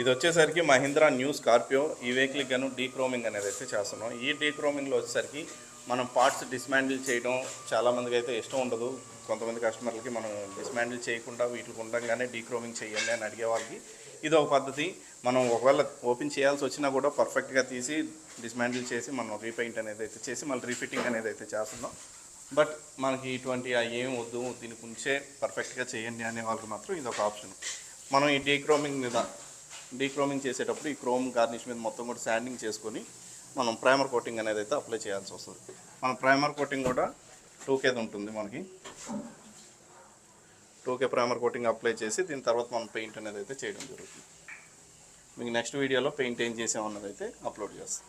ఇది వచ్చేసరికి Mahindra new Scorpio. ఈ వెహికల్కి గాను డీక్రోమింగ్ అనేది అయితే చేస్తున్నాం. ఈ డీక్రోమింగ్లో వచ్చేసరికి మనం పార్ట్స్ డిస్మాండిల్ చేయడం చాలామందికి అయితే ఇష్టం ఉండదు. కొంతమంది కస్టమర్లకి మనం డిస్మాండిల్ చేయకుండా వీటికి ఉండగానే డీక్రోమింగ్ చేయండి అని అడిగే వాళ్ళకి ఇది ఒక పద్ధతి. మనం ఒకవేళ ఓపెన్ చేయాల్సి వచ్చినా కూడా పర్ఫెక్ట్గా తీసి డిస్మాండిల్ చేసి మనం రీపెయింట్ అనేది అయితే చేసి మళ్ళీ రీఫిట్టింగ్ అనేది అయితే చేస్తున్నాం. బట్ మనకి ఇటువంటి ఏం వద్దు, దీనికి ఉంచే పర్ఫెక్ట్గా చేయండి అనే వాళ్ళకి మాత్రం ఇది ఒక ఆప్షన్. మనం ఈ డీక్రోమింగ్ చేసేటప్పుడు ఈ క్రోమ్ గార్నిష్ మీద మొత్తం కూడా శాండింగ్ చేసుకొని మనం ప్రైమర్ కోటింగ్ అనేది అయితే అప్లై చేయాల్సి వస్తుంది. మన ప్రైమర్ కోటింగ్ కూడా 2Kది ఉంటుంది. మనకి 2K ప్రైమర్ కోటింగ్ అప్లై చేసి దీని తర్వాత మనం పెయింట్ అనేది అయితే చేయడం జరుగుతుంది. మీకు నెక్స్ట్ వీడియోలో పెయింట్ ఏం చేసామన్నది అయితే అప్లోడ్ చేస్తాం.